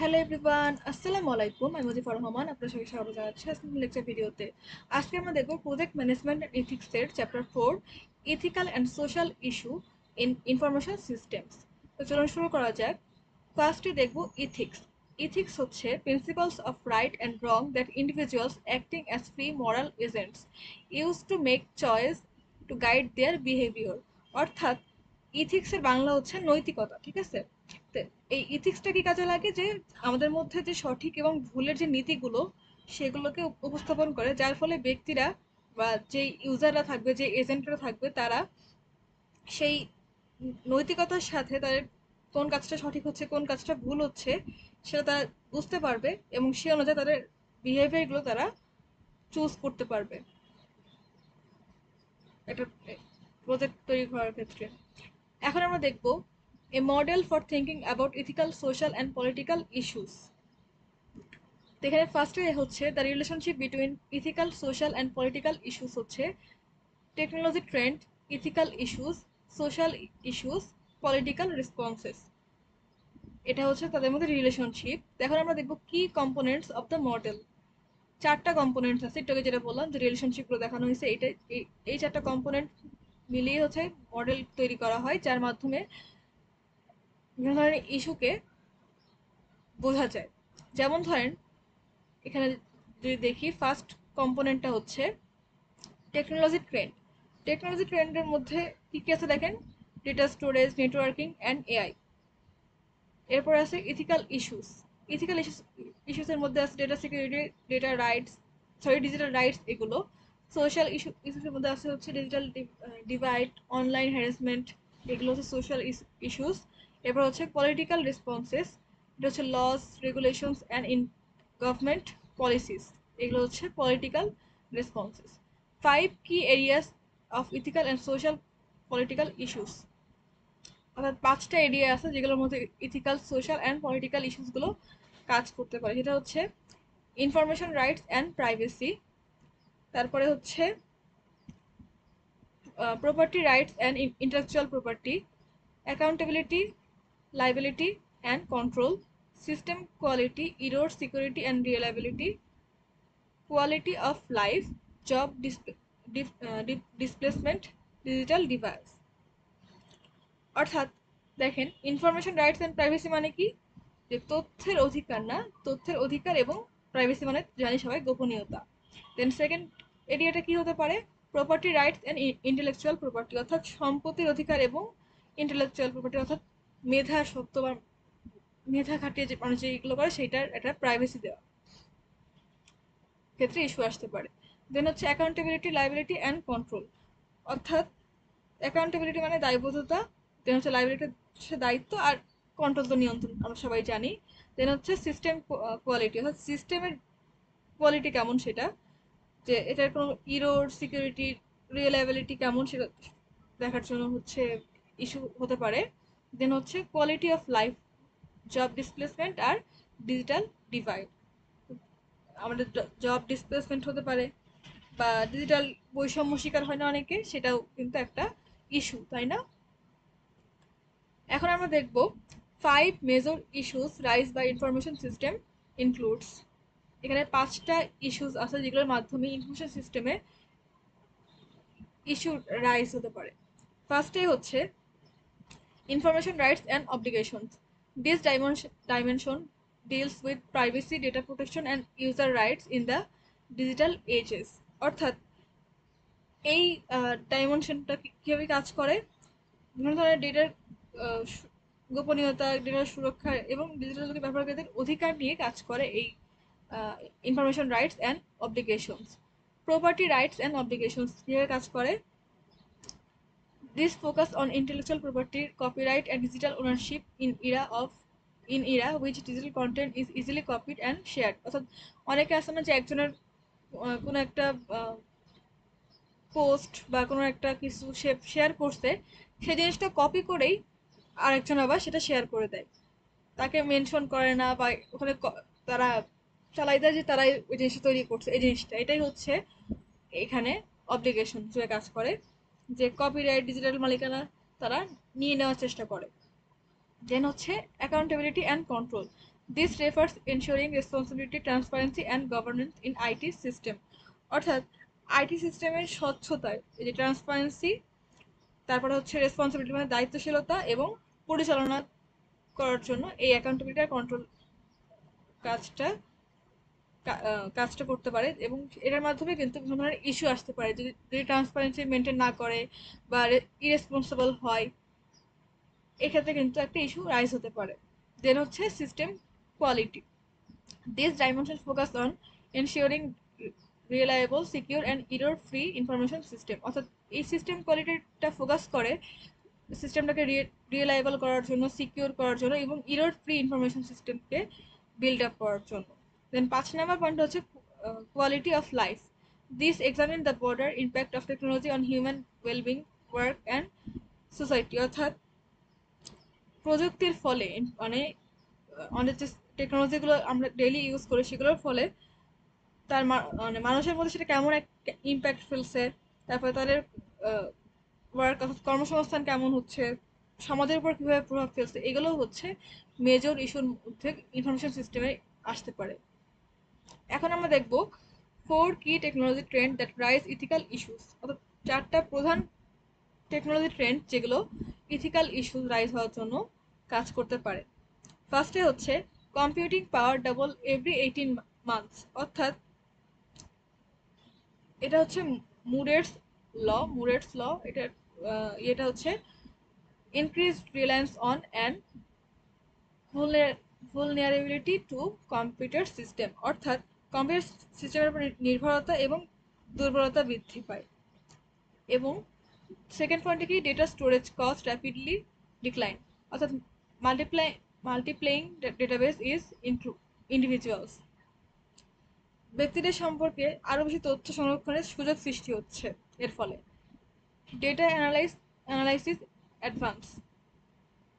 Hello everyone, আসসালামু আলাইকুম। আমি মুজিফর রহমান, আপনার সঙ্গে স্বাগত জানাচ্ছি আজকের লেকচার ভিডিওতে। আজকে আমরা দেখব প্রজেক্ট ম্যানেজমেন্ট অ্যান্ড এথিক্সের chapter 4, ethical and social issue in information systems. তো চলুন শুরু করা যাক। ফার্স্টে দেখব ইথিক্স। ইথিক্স হচ্ছে principles of right and wrong that individuals acting as free moral agents use to make choice to guide their behaviour. অর্থাৎ ইথিক্সের বাংলা হচ্ছে নৈতিকতা, ঠিক আছে? তো এই ইথিক্সটা কি কাজে লাগে, যে আমাদের মধ্যে যে সঠিক এবং ভুলের যে নীতিগুলো সেগুলোকে উপস্থাপন করে, যার ফলে ব্যক্তিরা বা যে ইউজাররা থাকবে, যে এজেন্টরা থাকবে, তারা সেই নৈতিকতার সাথে তাদের কোন কাজটা সঠিক হচ্ছে কোন কাজটা ভুল হচ্ছে সেটা তারা বুঝতে পারবে এবং সে অনুযায়ী তাদের বিহেভিয়ারগুলো তারা চুজ করতে পারবে একটা প্রজেক্ট তৈরি করার ক্ষেত্রে। এখন আমরা দেখব a model for thinking about ethical social and political issues. এখানে ফার্স্টে হচ্ছে the relationship between ethical social and political issues হচ্ছে technology trend, ethical issues, social issues, political responses. এটা হচ্ছে তাদের মধ্যে রিলেশনশিপ। এখন আমরা দেখব কি কম্পোনেন্টস অফ দ্য মডেল। চারটা কম্পোনেন্টস আছে, একটু আগে যেটা বললাম যে রিলেশনশিপগুলো দেখানো হয়েছে, এটা এই চারটা কম্পোনেন্ট মিলিয়ে হচ্ছে মডেল তৈরি করা হয়, যার মাধ্যমে বিভিন্ন ধরনের ইস্যুকে বোঝা যায়। যেমন ধরেন এখানে যদি দেখি, ফার্স্ট কম্পোনেন্টটা হচ্ছে টেকনোলজি ট্রেন্ড। টেকনোলজি ট্রেন্ডের মধ্যে কি কি আছে দেখেন, data storage, networking and AI. এরপর আছে ইথিক্যাল ইস্যুস। ইথিক্যাল ইস্যুসের মধ্যে আছে data security, data rights, digital rights এগুলো। সোশ্যাল ইস্যুসের মধ্যে আছে হচ্ছে ডিজিটাল ডিভাইড, অনলাইন হ্যারাসমেন্ট, এগুলো হচ্ছে সোশ্যাল ইস্যুস। এরপর হচ্ছে পলিটিক্যাল রেসপন্সেস, এটা হচ্ছে laws, regulations and in government policies, এগুলো হচ্ছে political responses. 5 key areas of ethical and social political issues, অর্থাৎ 5টা এরিয়া আছে যেগুলোর মধ্যে ইথিক্যাল, সোশ্যাল অ্যান্ড পলিটিক্যাল ইস্যুসগুলো কাজ করতে পারে। সেটা হচ্ছে ইনফরমেশন রাইটস অ্যান্ড প্রাইভেসি, তারপরে হচ্ছে property rights and intellectual property, accountability, liability and control, system quality, error, security and reliability, quality of life, job displacement, digital device. অর্থাৎ দেখেন, ইনফরমেশন রাইটস অ্যান্ড প্রাইভেসি মানে কি, যে তথ্যের অধিকার না, তথ্যের অধিকার, এবং প্রাইভেসি মানে জানি সবাই গোপনীয়তা। দেন সেকেন্ড এরিয়াটা কি হতে পারে, property rights and intellectual property, অর্থাৎ সম্পত্তির অধিকার এবং ইন্টেলেকচুয়াল প্রপার্টি, অর্থাৎ মেধা সত্য বা মেধা খাটিয়ে যে মানুষ যেগুলো করে সেটার একটা প্রাইভেসি দেওয়া ক্ষেত্রে ইস্যু আসতে পারে। দেন হচ্ছে অ্যাকাউন্টেবিলিটি, লাইবিলিটি অ্যান্ড কন্ট্রোল, অর্থাৎ অ্যাকাউন্টেবিলিটি মানে দায়বদ্ধতা, দেন হচ্ছে লাইবিলিটি হচ্ছে দায়িত্ব, আর কন্ট্রোল তো নিয়ন্ত্রণ, আমরা সবাই জানি। দেন হচ্ছে সিস্টেম কোয়ালিটি, অর্থাৎ সিস্টেমের কোয়ালিটি কেমন সেটা, যে এটার কোনো ইরোর, সিকিউরিটি, রিলায়েবিলিটি কেমন সেটা দেখার জন্য হচ্ছে ইস্যু হতে পারে। দেন হচ্ছে quality of life, job displacement আর ডিজিটাল ডিভাইড, আমাদের জব ডিসপ্লেসমেন্ট হতে পারে বা ডিজিটাল বৈষম্য শিকার হয় না অনেকে, সেটাও কিন্তু একটা ইস্যু, তাই না? এখন আমরা দেখব 5 major issues rise by information system includes. এখানে 5টা ইস্যুস আছে যেগুলোর মাধ্যমে ইনফরমেশন সিস্টেমে ইস্যু রাইজ হতে পারে। ফার্স্টে হচ্ছে information rights and obligations. This dimension deals with privacy, data protection and user rights in the digital ages। অর্থাৎ এই ডাইমেনশনটা কিভাবে কাজ করে, বিভিন্ন ধরনের ডেটার গোপনীয়তা, ডেটার সুরক্ষা এবং ডিজিটাল যুগে ব্যবহারকারীদের অধিকার নিয়ে কাজ করে এই information rights and obligations. Property rights and obligations কিভাবে কাজ করে, this focus on intellectual property, copyright and digital ownership in Ira which digital content is easily copied and share. অর্থাৎ অনেকে আছে না যে একজনের কোনো একটা পোস্ট বা কোনো একটা কিছু সে শেয়ার করছে, সেই জিনিসটা কপি করেই আরেকজন আবার সেটা শেয়ার করে দেয়, তাকে মেনশন করে না, বা ওখানে তারা চালাই দেয় যে তারাই ওই জিনিসটা তৈরি করছে। এই জিনিসটা এটাই হচ্ছে এখানে অব্লিগেশন হিসেবে কাজ করে, যে কপিরাইট, ডিজিটাল মালিকানা তারা নিয়ে নেওয়ার চেষ্টা করে। দেন হচ্ছে accountability and control. This refers ensuring responsibility, transparency and governance in IT system. অর্থাৎ আইটি সিস্টেমের স্বচ্ছতায় এই যে ট্রান্সপারেন্সি, তারপরে হচ্ছে রেসপন্সিবিলিটি মানে দায়িত্বশীলতা এবং পরিচালনা করার জন্য এই অ্যাকাউন্টেবিলিটি আর কন্ট্রোল কাজটা কাজটা করতে পারে। এবং এটার মাধ্যমে কিন্তু বিভিন্ন ধরনের ইস্যু আসতে পারে, যদি যদি ট্রান্সপারেন্সি মেনটেন না করে বা ইরেসপন্সিবল হয়, এক্ষেত্রে কিন্তু একটা ইস্যু রাইজ হতে পারে। দেন হচ্ছে system quality. This dimension focus on ensuring reliable, secure and error free information system. অর্থাৎ এই সিস্টেম কোয়ালিটিটা ফোকাস করে সিস্টেমটাকে রিলায়েবল করার জন্য, সিকিউর করার জন্য এবং ইরর ফ্রি ইনফরমেশন সিস্টেমকে বিল্ড আপ করার জন্য। দেন 5 নম্বর পয়েন্ট হচ্ছে quality of life. This examine the broader impact of technology on human wellbeing, work and society. অর্থাৎ প্রযুক্তির ফলে মানে অনেক যে টেকনোলজিগুলো আমরা ডেইলি ইউজ করি সেগুলোর ফলে তার মানে মানুষের মধ্যে সেটা কেমন একটা ইম্প্যাক্ট ফেলছে, তারপরে তাদের ওয়ার্ক অর্থাৎ কর্মসংস্থান কেমন হচ্ছে, সমাজের উপর কীভাবে প্রভাব ফেলছে, এগুলো হচ্ছে মেজর ইস্যুর মধ্যে ইনফরমেশন সিস্টেমে আসতে পারে। এখন আমরা দেখব 4 কি technology trend that rise ethical issues. অর্থাৎ 4টা প্রধান টেকনোলজি ট্রেন্ড যেগুলো ইথিক্যাল ইস্যুস রাইজ হওয়ার জন্য কাজ করতে পারে। ফার্স্টে হচ্ছে কম্পিউটিং পাওয়ার ডাবল এভরি 18 মান্থস। অর্থাৎ এটা হচ্ছে মুরেটস ল। এটা হচ্ছে increased reliance on and vulnerability to computer system। অর্থাৎ কম্পিউটার সিস্টেমের উপর নির্ভরতা এবং দুর্বলতা বৃদ্ধি পায়। এবং সেকেন্ড পয়েন্টে কি data storage cost rapidly decline. অর্থাৎ মাল্টিপ্লেইং ডেটাবেস ইজ ইন্ডিভিজুয়ালস। ব্যক্তিদের সম্পর্কে আরও বেশি তথ্য সংরক্ষণের সুযোগ সৃষ্টি হচ্ছে এর ফলে। Data analysis advance,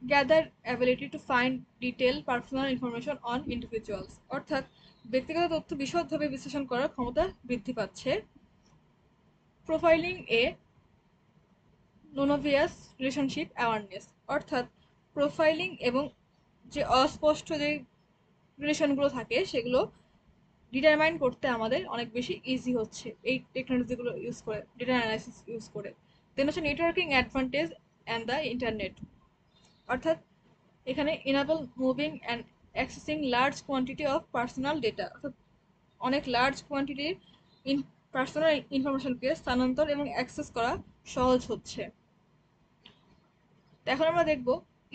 gather ability to find detail personal information on individuals. অর্থাৎ ব্যক্তিগত তথ্য বিশদভাবে বিশ্লেষণ করার ক্ষমতা বৃদ্ধি পাচ্ছে। প্রোফাইলিং এ নোনোভিয়াস রিলেশনশিপ অ্যাওয়ারনেস। অর্থাৎ প্রোফাইলিং এবং যে অস্পষ্ট যে রিলেশনগুলো থাকে সেগুলো ডিটারমাইন করতে আমাদের অনেক বেশি ইজি হচ্ছে এই টেকনোলজিগুলো ইউজ করে, ডেটা অ্যানালাইসিস ইউজ করে। দেন হচ্ছে networking advantage and the internet. অর্থাৎ এখানে enable moving and accessing large quantity of personal data. অর্থাৎ অনেক লার্জ কোয়ান্টিটির পার্সোনাল ইনফরমেশনকে স্থানান্তর এবং অ্যাক্সেস করা সহজ হচ্ছে। তো এখন আমরা দেখব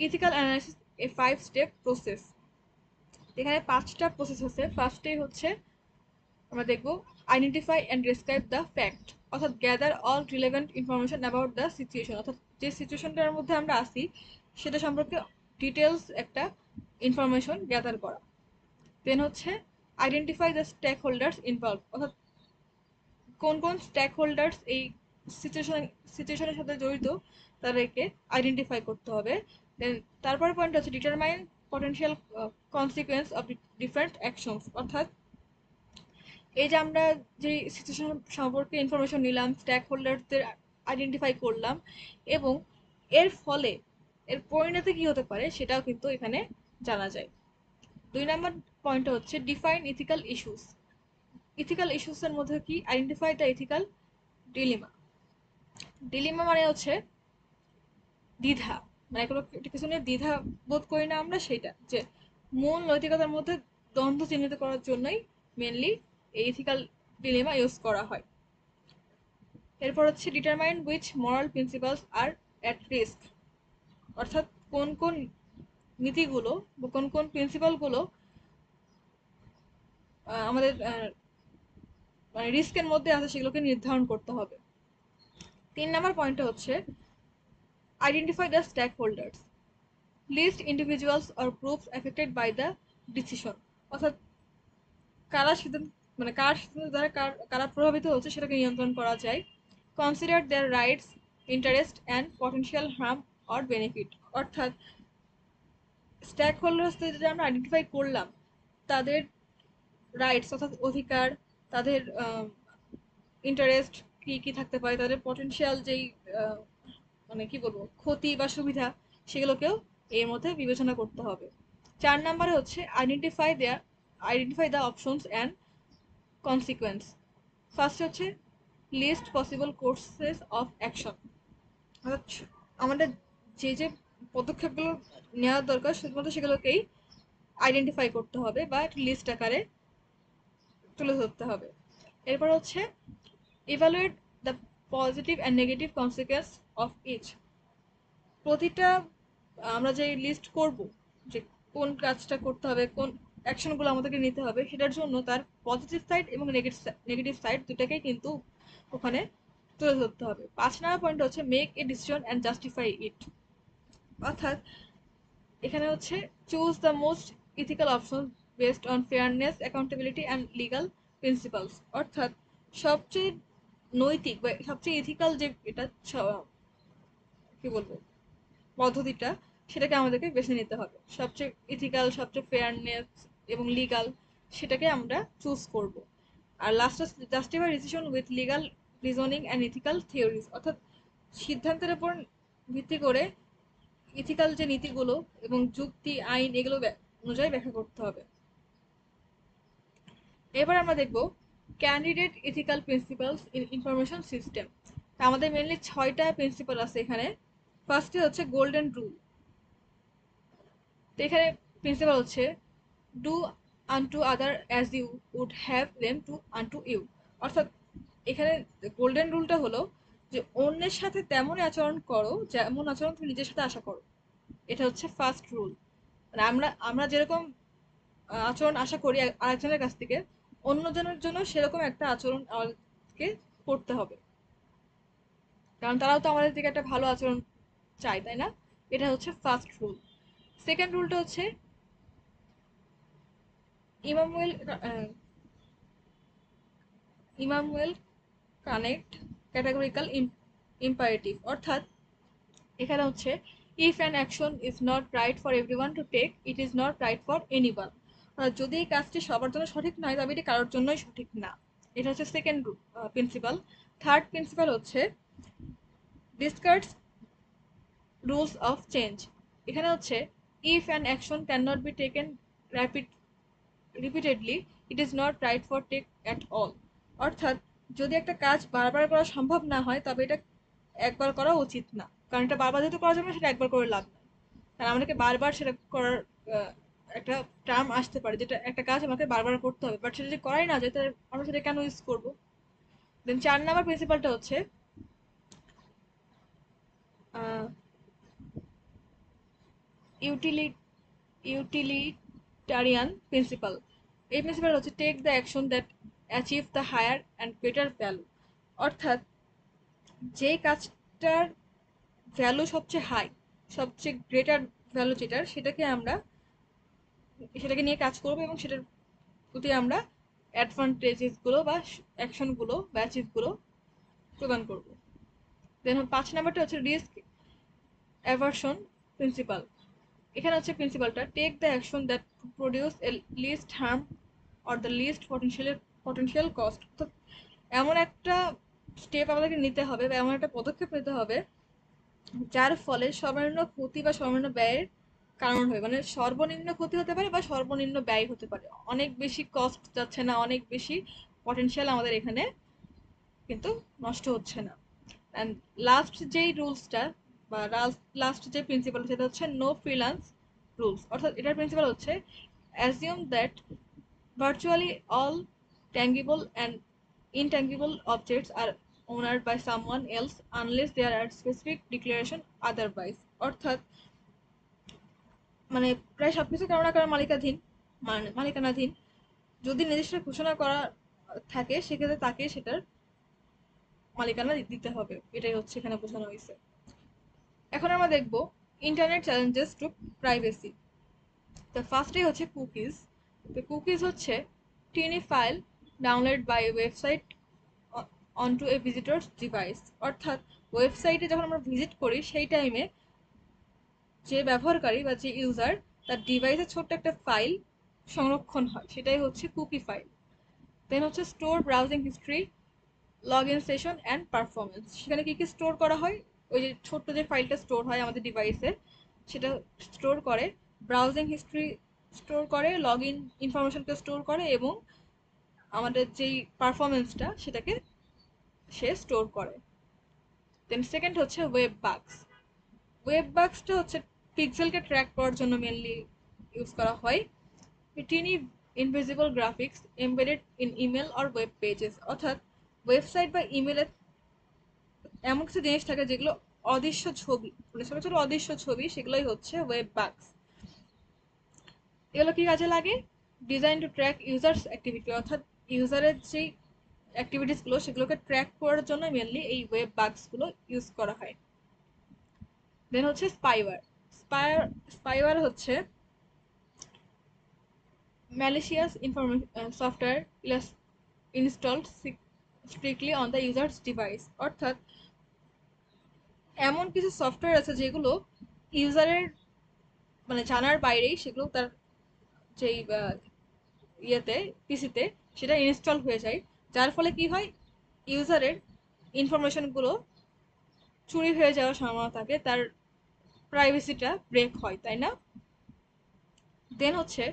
ethical analysis a 5 step process. এখানে 5টা প্রসেস আছে। ফার্স্টেই হচ্ছে আমরা দেখব identify and describe the fact. অর্থাৎ gather all relevant information about the situation. অর্থাৎ যে সিচুয়েশনটার মধ্যে আমরা আছি সেটা সম্পর্কে ডিটেলস একটা ইনফরমেশন গ্যাদার করা। দেন হচ্ছে identify the stakeholders involve. অর্থাৎ কোন কোন স্টেক হোল্ডার্স এই সিচুয়েশনের সাথে জড়িত তাদেরকে আইডেন্টিফাই করতে হবে। দেন তারপর পয়েন্ট হচ্ছে determine potential consequence of different actions. অর্থাৎ এই যে আমরা যে সিচুয়েশন সম্পর্কে ইনফরমেশন নিলাম, স্টেক হোল্ডারদের আইডেন্টিফাই করলাম এবং এর ফলে এর পরিণতি কি হতে পারে সেটাও কিন্তু এখানে জানা যায়। 2 নম্বর পয়েন্ট হচ্ছে ডিফাইন ইথিক্যাল ইস্যুস। ইথিক্যাল ইস্যুসের মধ্যে কি আইডেন্টিফাই দ্য ইথিক্যাল ডিলিমা। ডিলিমা মানে হচ্ছে দ্বিধা, মানে কোনো কিছু নিয়ে দ্বিধা বোধ করি না আমরা, সেটা যে মূল নৈতিকতার মধ্যে দ্বন্দ্ব চিহ্নিত করার জন্যই মেনলি এই ইথিক্যাল ডিলেমা ইউজ করা হয়। এরপর হচ্ছে determine which moral principles are at risk. অর্থাৎ কোন কোন নীতিগুলো বা কোন কোন প্রিন্সিপালগুলো আমাদের মানে রিস্কের মধ্যে আছে সেগুলোকে নির্ধারণ করতে হবে। 3 নম্বর পয়েন্টটা হচ্ছে identify the stakeholders, list individuals or groups affected by the decision. অর্থাৎ কারা সিদ্ধান্ত মানে কার সিদ্ধান্ত দ্বারা কারা প্রভাবিত হচ্ছে সেটাকে নিয়ন্ত্রণ করা যায়। Consider their rights, interest and potential harm or benefit. অর্থাৎ স্টেক হোল্ডার্সদের যেটা আমরা আইডেন্টিফাই করলাম তাদের রাইটস অর্থাৎ অধিকার, তাদের ইন্টারেস্ট কি কি থাকতে পারে, তাদের পটেনশিয়াল যেই মানে কি বলবো ক্ষতি বা সুবিধা সেগুলোকেও এর মধ্যে বিবেচনা করতে হবে। 4 নম্বরে হচ্ছে identify the options and consequence. First হচ্ছে list possible courses of action, অর্থাৎ আমাদের যে যে পদক্ষেপগুলো নেওয়া দরকার শুধুমাত্র সেগুলোকেই আইডেন্টিফাই করতে হবে বা একটা লিস্ট আকারে তুলে ধরতে হবে। এরপর হচ্ছে evaluate the positive and negative consequence of each. প্রতিটা আমরা যে লিস্ট করব যে কোন কাজটা করতে হবে, কোন অ্যাকশনগুলো আমাদেরকে নিতে হবে, সেটার জন্য তার পজিটিভ সাইড এবং নেগেটিভ সাইড দুটাকেই কিন্তু ওখানে তুলে ধরতে হবে। 5 নম্বর পয়েন্ট হচ্ছে make a decision and justify it, অর্থাৎ এখানে হচ্ছে choose the most ethical option based on fairness, accountability and legal principles, অর্থাৎ সবচেয়ে নৈতিক বা সবচেয়ে ইথিক্যাল যে এটা কি বলবো পদ্ধতিটা, সেটাকে আমাদেরকে বেছে নিতে হবে। সবচেয়ে ইথিক্যাল, সবচেয়ে ফেয়ারনেস এবং লিগাল, সেটাকে আমরা চুজ করব। আর last justify decision with legal reasoning and ethical theories, অর্থাৎ সিদ্ধান্তের উপর ভিত্তি করে ইথিক্যাল যে নীতিগুলো এবং যুক্তি, আইন এগুলো অনুযায়ী ব্যাখ্যা করতে হবে। এবার আমরা দেখব candidate ethical principles in information system. আমাদের মেনলি 6টা প্রিন্সিপাল আছে এখানে। ফার্স্টে হচ্ছে গোল্ডেন রুল। তো এখানে প্রিন্সিপাল হচ্ছে do unto other as you would have them to unto you, অর্থাৎ এখানে গোল্ডেন রুলটা হলো যে অন্যের সাথে তেমনই আচরণ করো যেমন আচরণ তুমি নিজের সাথে আশা করো। এটা হচ্ছে ফার্স্ট রুল। মানে আমরা আমরা যেরকম আচরণ আশা করি আরেকজনের কাছ থেকে, অন্যজনের জন্য সেরকম একটা আচরণ আমাদেরকে করতে হবে, কারণ তারাও তো আমাদের থেকে একটা ভালো আচরণ চায়, তাই না? এটা হচ্ছে ফার্স্ট রুল। সেকেন্ড রুলটা হচ্ছে Immanuel Immanuel Kant categorical imperative, অর্থাৎ এখানে হচ্ছে if an action is not right for everyone to take, it is not right for anyone. যদি এই কাজটি সবার জন্য সঠিক নয় তবে এটি কারোর জন্যই সঠিক না। এটা হচ্ছে সেকেন্ড প্রিন্সিপাল। থার্ড প্রিন্সিপাল হচ্ছে ডিসকার্ডস রুলস অফ চেঞ্জ। এখানে হচ্ছে if an action can not be taken repeatedly, it is not right for take at all, অর্থাৎ যদি একটা কাজ বারবার করা সম্ভব না হয় তবে এটা একবার করা উচিত না, কারণ এটা বারবার যেহেতু করা যাবে না সেটা একবার করে লাভ নেই। কারণ আমাদেরকে বারবার সেটা করার একটা টার্ম আসতে পারে যেটা একটা কাজ আমাকে বারবার করতে হবে, বাট সেটা যদি করাই না যায় তাহলে আমরা সেটা কেন ইউজ করবো। দেন 4 নাম্বার প্রিন্সিপালটা হচ্ছে ইউটিলি ইউটিলিটারিয়ান প্রিন্সিপাল। এই প্রিন্সিপাল হচ্ছে take the action that achieve the higher and better value, অর্থাৎ যে কাজটার ভ্যালু সবচেয়ে হাই, সবচেয়ে গ্রেটার ভ্যালু যেটার, সেটাকে নিয়ে কাজ করবো এবং সেটার প্রতি আমরা অ্যাডভান্টেজেসগুলো বা অ্যাকশনগুলো বা অ্যাচিভগুলো প্রদান করবো। দেন 5 নাম্বারটা হচ্ছে রিস্ক অ্যাভারশন প্রিন্সিপাল। এখানে হচ্ছে প্রিন্সিপালটা take the action that produce a least harm or the least potential cost, তো এমন একটা স্টেপ আমাদেরকে নিতে হবে বা এমন একটা পদক্ষেপ নিতে হবে যার ফলে সর্বনিম্ন ক্ষতি বা সর্বনিম্ন ব্যয়ের কারণ হয়, মানে সর্বনিম্ন ক্ষতি হতে পারে বা সর্বনিম্ন ব্যয় হতে পারে, অনেক বেশি কস্ট যাচ্ছে না, অনেক বেশি পটেনশিয়াল আমাদের এখানে কিন্তু নষ্ট হচ্ছে না। অ্যান্ড লাস্ট যেই রুলসটা বা লাস্ট যে প্রিন্সিপাল সেটা হচ্ছে নো ফ্রিল্যান্স রুলস, অর্থাৎ এটার প্রিন্সিপাল হচ্ছে assume that virtually all tangible and intangible objects are owned by someone else unless there are specific declaration otherwise, অর্থাৎ মানে প্রায় সবকিছু কারো না কারো মালিকাধীন, মানে মালিকানাধীন। যদি নির্দিষ্ট ঘোষণা করা থাকে সেক্ষেত্রে তাকে সেটার মালিকানা দিতে হবে, এটাই হচ্ছে এখানে বোঝানো হয়েছে। এখন আমরা দেখব ইন্টারনেট চ্যালেঞ্জেস টু প্রাইভেসি। তো ফার্স্টে হচ্ছে কুকিজ। তো কুকিজ হচ্ছে tiny file download by website onto a visitors device, অর্থাৎ ওয়েবসাইটে যখন আমরা ভিজিট করি সেই টাইমে যে ব্যবহারকারী বা যে ইউজার তার ডিভাইসে ছোট্ট একটা ফাইল সংরক্ষণ হয়, সেটাই হচ্ছে কুকি ফাইল। দেন হচ্ছে store browsing history, log in session and performance. সেখানে কি কি স্টোর করা হয়, ওই যে ছোট্ট যে ফাইলটা স্টোর হয় আমাদের ডিভাইসে সেটা স্টোর করে ব্রাউজিং হিস্ট্রি স্টোর করে, লগ ইন ইনফরমেশনকে স্টোর করে এবং আমাদের যেই পারফরমেন্সটা সেটাকে সে স্টোর করে। দেন সেকেন্ড হচ্ছে ওয়েব বাগস। ওয়েব বাগসটা হচ্ছে পিক্সেলকে ট্র্যাক করার জন্য মেনলি ইউজ করা হয়। Tiny invisible graphics embedded in email or web pages, অর্থাৎ ওয়েবসাইট বা ইমেলে এমন কিছু জিনিস থাকে যেগুলো অদৃশ্য ছবি, মানে ছোট ছোট অদৃশ্য ছবি, সেগুলোই হচ্ছে ওয়েব বাগস। এগুলো কি কাজে লাগে? Design two track users activity, অর্থাৎ ইউজারের যেই অ্যাক্টিভিটিসগুলো সেগুলোকে ট্র্যাক করার জন্য মেনলি এই ওয়েব বাগসগুলো ইউজ করা হয়। দেন হচ্ছে স্পাইওয়্যার। স্পাইওয়্যার হচ্ছে malicious software installed strictly on the user's device, অর্থাৎ এমন কিছু সফটওয়্যার আছে যেগুলো ইউজারের মানে জানার বাইরেই সেগুলো তার যেই ইয়েতে পিসিতে সেটা ইনস্টল হয়ে যায়, যার ফলে কি হয়, ইউজারের ইনফরমেশনগুলো চুরি হয়ে যাওয়ার সম্ভাবনা থাকে, তার প্রাইভেসিটা ব্রেক হয়, তাই না? দেন হচ্ছে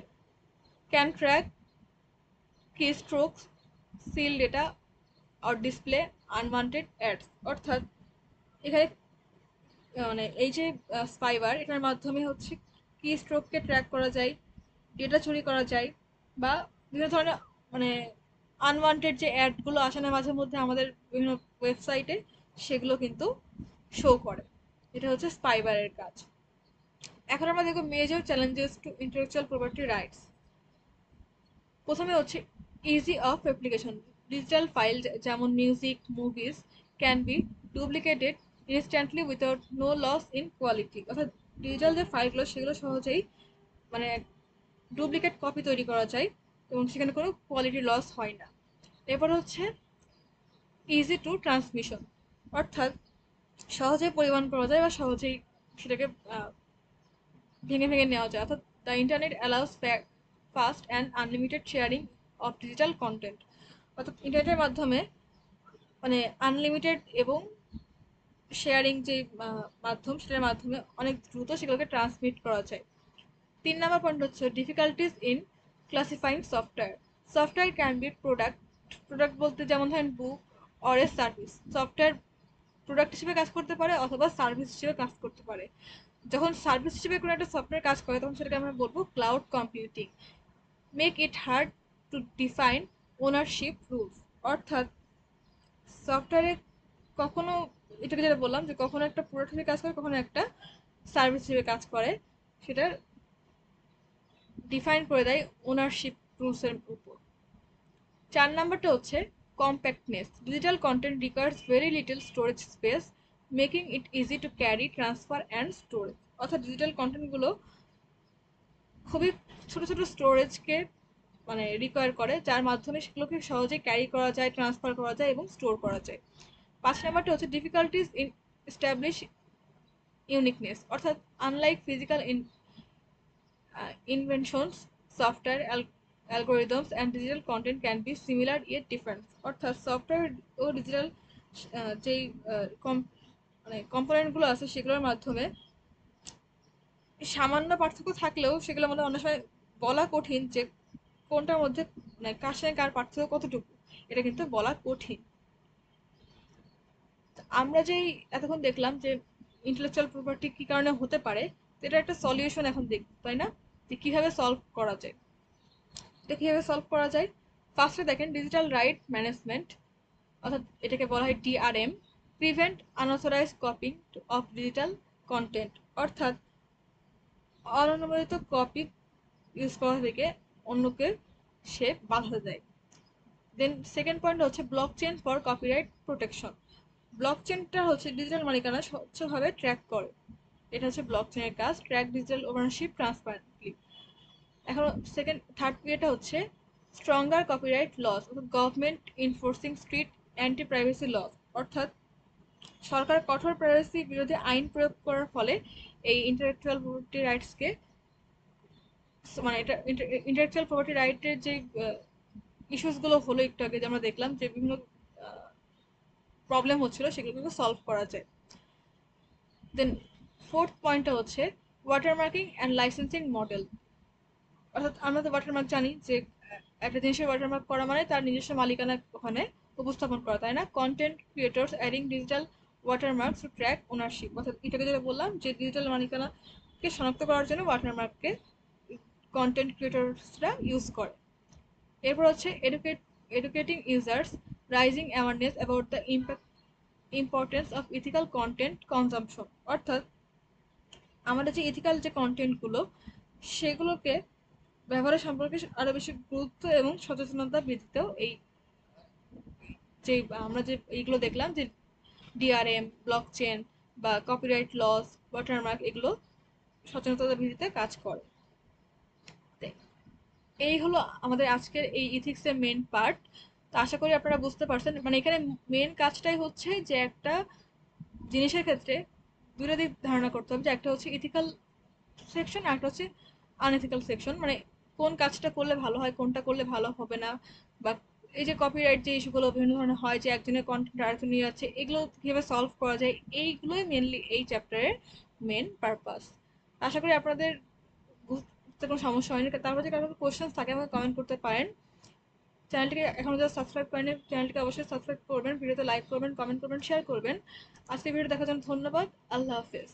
can track keystrokes, seal data or display unwanted ads, অর্থাৎ এখানে মানে এই যে স্পাইওয়্যার, এটার মাধ্যমে হচ্ছে কি স্ট্রোককে ট্র্যাক করা যায়, ডেটা চুরি করা যায়, বা বিভিন্ন ধরনের মানে আনওয়ান্টেড যে অ্যাডগুলো আসে না মাঝে মধ্যে আমাদের বিভিন্ন ওয়েবসাইটে, সেগুলো কিন্তু শো করে। এটা হচ্ছে স্পাইওয়্যারের কাজ। এখন আমরা দেখব major challenges to intellectual property rights. প্রথমে হচ্ছে easy of application. Digital file যেমন music, movies can be duplicated instantly without no loss in quality, অর্থাৎ ডিজিটাল যে ফাইলগুলো সেগুলো সহজেই মানে ডুপ্লিকেট কপি তৈরি করা যায় এবং সেখানে কোনো কোয়ালিটি লস হয় না। এরপর হচ্ছে ইজি টু ট্রান্সমিশন, অর্থাৎ সহজেই পরিবহন করা যায় বা সহজেই সেটাকে ভেঙে ভেঙে নেওয়া যায়, অর্থাৎ the internet allows fast and unlimited sharing of digital content, অর্থাৎ ইন্টারনেটের মাধ্যমে মানে আনলিমিটেড এবং শেয়ারিং যে মাধ্যম, সেটার মাধ্যমে অনেক দ্রুত সেগুলোকে ট্রান্সমিট করা যায়। 3 নম্বর পয়েন্ট হচ্ছে difficulties in ক্লাসিফাইং software. Software can be product, product বলতে যেমন ধরেন book or a service. Software product হিসেবে কাজ করতে পারে অথবা সার্ভিস হিসেবে কাজ করতে পারে। যখন সার্ভিস হিসেবে কোনো একটা সফটওয়্যার কাজ করে তখন সেটাকে আমরা বলবো cloud computing. Make it hard to define ownership rules, অর্থাৎ সফটওয়্যারে কখনো এটাকে যেটা বললাম যে কখনো একটা প্রোডাক্ট হিসেবে কাজ করে, কখনো একটা সার্ভিস হিসেবে কাজ করে, সেটা ডিফাইন করে দেয় ওনারশিপ রুলসের উপর। 4 নম্বরটা হচ্ছে compactness. Digital content requires very little storage space, making it easy to carry, transfer and storage, অর্থাৎ ডিজিটাল কন্টেন্টগুলো খুবই ছোট ছোট স্টোরেজকে মানে রিকোয়ার করে, যার মাধ্যমে সেগুলোকে সহজে ক্যারি করা যায়, ট্রান্সফার করা যায় এবং স্টোর করা যায়। 5 নম্বরটা হচ্ছে ডিফিকাল্টিস ইন এস্টাবলিশ ইউনিকনেস, অর্থাৎ unlike physical inventions, software algorithms and digital content can be similar yet different, অর্থাৎ সফটওয়্যার ও ডিজিটাল যেই মানে কম্পোনেন্টগুলো আছে সেগুলোর মাধ্যমে সামান্য পার্থক্য থাকলেও সেগুলোর মধ্যে অনেক সময় বলা কঠিন যে কোনটার মধ্যে মানে কার সঙ্গে কার পার্থক্য কতটুকু, এটা কিন্তু বলা কঠিন। আমরা যেই এতক্ষণ দেখলাম যে ইন্টেলেকচুয়াল প্রপার্টি কি কারণে হতে পারে, এটা একটা সলিউশন এখন দেখব, তাই না? যে কিভাবে সলভ করা যায়, এটা কিভাবে সলভ করা যায়। ফার্স্টে দেখেন ডিজিটাল রাইট ম্যানেজমেন্ট, অর্থাৎ এটাকে বলা হয় DRM, prevent unauthorised copying of digital content, অর্থাৎ অননুমোদিত কপি ইউজ করা থেকে অন্যকে সে বাধা দেয়। দেন সেকেন্ড পয়েন্ট হচ্ছে blockchain for copyright protection. ব্লক চেইনটা হচ্ছে ডিজিটাল মালিকানা স্বচ্ছভাবে ট্র্যাক করে, এটা হচ্ছে ব্লক চেইনের কাজ, ট্র্যাক ডিজিটাল ওনারশিপ ট্রান্সপারেন্টলি। এখন থার্ড ইয়েটা হচ্ছে স্ট্রঙ্গার কপিরাইট লস, অর্থাৎ government enforcing strict anti privacy laws, অর্থাৎ সরকার কঠোর প্রাইভেসি বিরোধী আইন প্রয়োগ করার ফলে এই ইন্টেলেকচুয়াল প্রপার্টি রাইটসকে মানে এটা ইন্টেলেকচুয়াল প্রপার্টি রাইটের যে ইস্যুসগুলো হলো একটু আগে যে আমরা দেখলাম যে বিভিন্ন প্রবলেম হচ্ছিল সেগুলো কিন্তু সলভ করা যায়। দেন ফোর্থ পয়েন্টটা হচ্ছে ওয়াটারমার্কিং অ্যান্ড লাইসেন্সিং মডেল। অর্থাৎ আমরা তো ওয়াটারমার্ক জানি যে একটা জিনিসের ওয়াটারমার্ক করা মানে তার নিজস্ব মালিকানা ওখানে উপস্থাপন করা, তাই না? Content creators adding digital watermarks to track ownership, অর্থাৎ এটাকে যেটা বললাম যে ডিজিটাল মালিকানাকে শনাক্ত করার জন্য ওয়াটারমার্ককে কন্টেন্ট ক্রিয়েটর্সরা ইউজ করে। এরপর হচ্ছে educating users, rising awareness about the importance of ethical content consumption, অর্থাৎ আমাদের যে ইথিক্যাল যে কন্টেন্টগুলো সেগুলোকে ব্যবহারের সম্পর্কে আরো বেশি গুরুত্ব এবং সচেতনতা বৃদ্ধিতেও এই যে আমরা যে এইগুলো দেখলাম যে ডিআরএম, ব্লক চেন বা কপিরাইট লস, ওয়াটারমার্ক, এগুলো সচেতনতা বৃদ্ধিতে কাজ করে। এই হলো আমাদের আজকের এই ইথিক্সের মেন পার্ট। তো আশা করি আপনারা বুঝতে পারছেন, মানে এখানে মেন কাজটাই হচ্ছে যে একটা জিনিসের ক্ষেত্রে দুটো দিক ধারণা করতে হবে, যে একটা হচ্ছে ইথিক্যাল সেকশন আর একটা হচ্ছে আনএথিক্যাল সেকশন, মানে কোন কাজটা করলে ভালো হয় কোনটা করলে ভালো হবে না, বা এই যে কপিরাইট যে ইস্যুগুলো বিভিন্ন ধরনের হয় যে একজনের কন্টেন্ট আরেকজন নিয়ে যাচ্ছে, এগুলো কীভাবে সলভ করা যায়, এইগুলোই মেনলি এই চ্যাপ্টারের মেন পারপাস। আশা করি আপনাদের বুঝতে কোনো সমস্যা হয়নি। তারপর যদি কারো কোয়েশ্চেন থাকে আমাকে কমেন্ট করতে পারেন। চ্যানেলটিকে এখনো যারা সাবস্ক্রাইব করেনি চ্যানেলটিকে অবশ্যই সাবস্ক্রাইব করবেন, ভিডিওতে লাইক করবেন, কমেন্ট করবেন, শেয়ার করবেন। আজকে ভিডিও দেখার জন্য ধন্যবাদ। আল্লাহ হাফেজ।